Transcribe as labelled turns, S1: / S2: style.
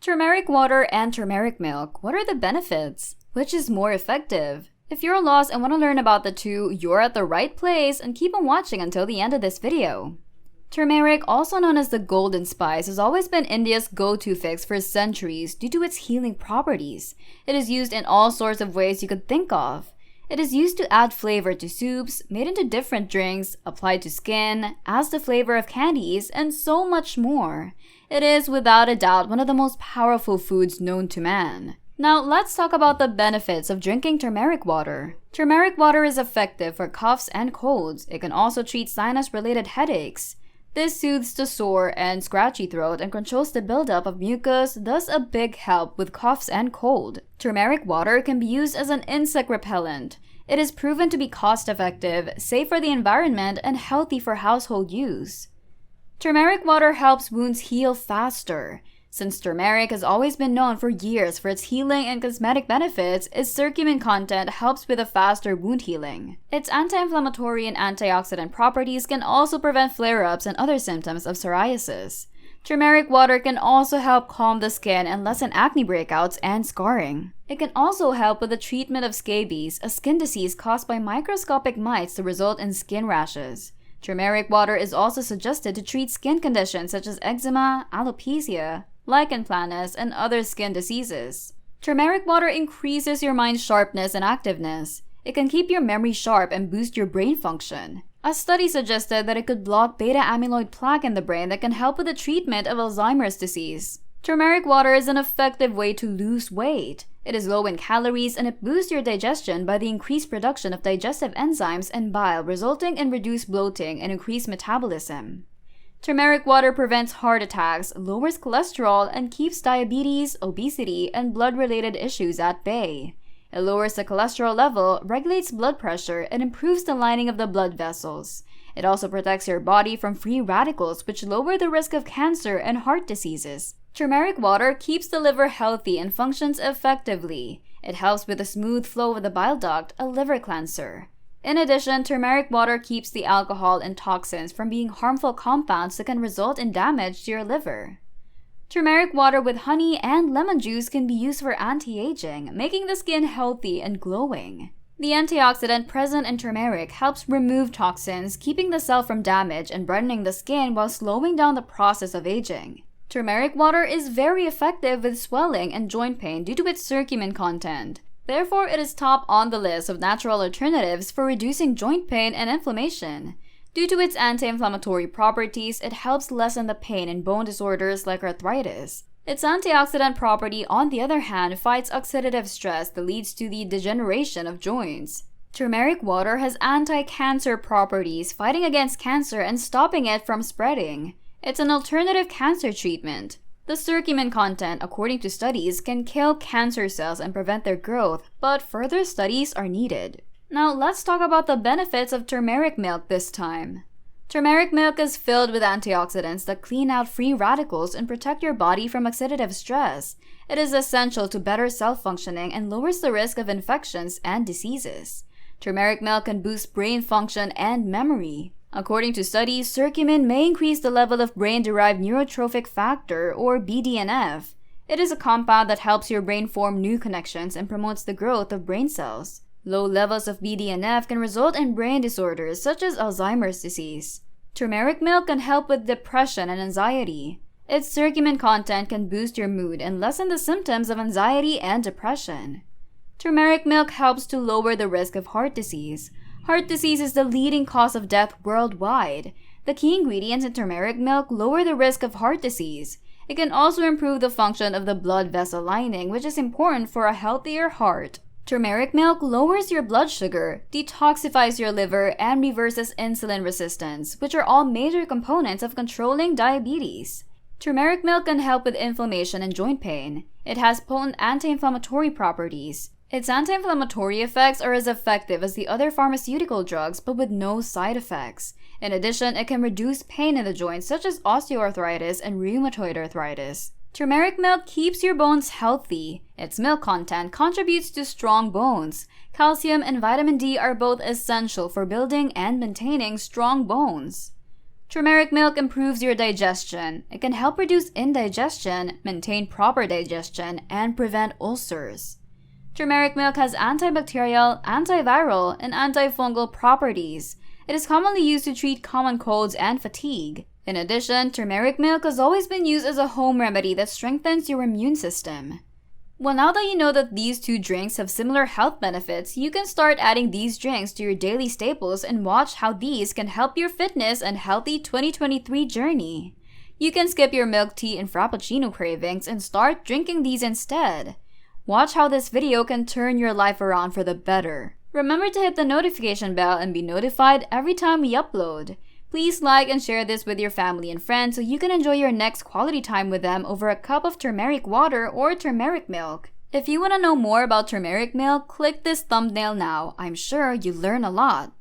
S1: Turmeric water and turmeric milk, what are the benefits? Which is more effective? If you're lost and want to learn about the two, you're at the right place and keep on watching until the end of this video. Turmeric, also known as the golden spice, has always been India's go-to fix for centuries due to its healing properties. It is used in all sorts of ways you could think of. It is used to add flavor to soups, made into different drinks, applied to skin, as the flavor of candies, and so much more. It is, without a doubt, one of the most powerful foods known to man. Now, let's talk about the benefits of drinking turmeric water. Turmeric water is effective for coughs and colds. It can also treat sinus-related headaches. This soothes the sore and scratchy throat and controls the buildup of mucus, thus a big help with coughs and cold. Turmeric water can be used as an insect repellent. It is proven to be cost-effective, safe for the environment, and healthy for household use. Turmeric water helps wounds heal faster. Since turmeric has always been known for years for its healing and cosmetic benefits, its curcumin content helps with a faster wound healing. Its anti-inflammatory and antioxidant properties can also prevent flare-ups and other symptoms of psoriasis. Turmeric water can also help calm the skin and lessen acne breakouts and scarring. It can also help with the treatment of scabies, a skin disease caused by microscopic mites that result in skin rashes. Turmeric water is also suggested to treat skin conditions such as eczema, alopecia, lichen planus, and other skin diseases. Turmeric water increases your mind's sharpness and activeness. It can keep your memory sharp and boost your brain function. A study suggested that it could block beta-amyloid plaque in the brain that can help with the treatment of Alzheimer's disease. Turmeric water is an effective way to lose weight. It is low in calories and it boosts your digestion by the increased production of digestive enzymes and bile, resulting in reduced bloating and increased metabolism. Turmeric water prevents heart attacks, lowers cholesterol, and keeps diabetes, obesity, and blood-related issues at bay. It lowers the cholesterol level, regulates blood pressure, and improves the lining of the blood vessels. It also protects your body from free radicals, which lower the risk of cancer and heart diseases. Turmeric water keeps the liver healthy and functions effectively. It helps with the smooth flow of the bile duct, a liver cleanser. In addition, turmeric water keeps the alcohol and toxins from being harmful compounds that can result in damage to your liver. Turmeric water with honey and lemon juice can be used for anti-aging, making the skin healthy and glowing. The antioxidant present in turmeric helps remove toxins, keeping the cell from damage and brightening the skin while slowing down the process of aging. Turmeric water is very effective with swelling and joint pain due to its curcumin content. Therefore, it is top on the list of natural alternatives for reducing joint pain and inflammation. Due to its anti-inflammatory properties, it helps lessen the pain in bone disorders like arthritis. Its antioxidant property, on the other hand, fights oxidative stress that leads to the degeneration of joints. Turmeric water has anti-cancer properties, fighting against cancer and stopping it from spreading. It's an alternative cancer treatment. The curcumin content, according to studies, can kill cancer cells and prevent their growth, but further studies are needed. Now let's talk about the benefits of turmeric milk this time. Turmeric milk is filled with antioxidants that clean out free radicals and protect your body from oxidative stress. It is essential to better cell functioning and lowers the risk of infections and diseases. Turmeric milk can boost brain function and memory. According to studies, curcumin may increase the level of brain-derived neurotrophic factor, or BDNF. It is a compound that helps your brain form new connections and promotes the growth of brain cells. Low levels of BDNF can result in brain disorders such as Alzheimer's disease. Turmeric milk can help with depression and anxiety. Its curcumin content can boost your mood and lessen the symptoms of anxiety and depression. Turmeric milk helps to lower the risk of heart disease. Heart disease is the leading cause of death worldwide. The key ingredients in turmeric milk lower the risk of heart disease. It can also improve the function of the blood vessel lining, which is important for a healthier heart. Turmeric milk lowers your blood sugar, detoxifies your liver, and reverses insulin resistance, which are all major components of controlling diabetes. Turmeric milk can help with inflammation and joint pain. It has potent anti-inflammatory properties. Its anti-inflammatory effects are as effective as the other pharmaceutical drugs, but with no side effects. In addition, it can reduce pain in the joints such as osteoarthritis and rheumatoid arthritis. Turmeric milk keeps your bones healthy. Its milk content contributes to strong bones. Calcium and vitamin D are both essential for building and maintaining strong bones. Turmeric milk improves your digestion. It can help reduce indigestion, maintain proper digestion, and prevent ulcers. Turmeric milk has antibacterial, antiviral, and antifungal properties. It is commonly used to treat common colds and fatigue. In addition, turmeric milk has always been used as a home remedy that strengthens your immune system. Well, now that you know that these two drinks have similar health benefits, you can start adding these drinks to your daily staples and watch how these can help your fitness and healthy 2023 journey. You can skip your milk tea and frappuccino cravings and start drinking these instead. Watch how this video can turn your life around for the better. Remember to hit the notification bell and be notified every time we upload. Please like and share this with your family and friends so you can enjoy your next quality time with them over a cup of turmeric water or turmeric milk. If you want to know more about turmeric milk, click this thumbnail now. I'm sure you'll learn a lot.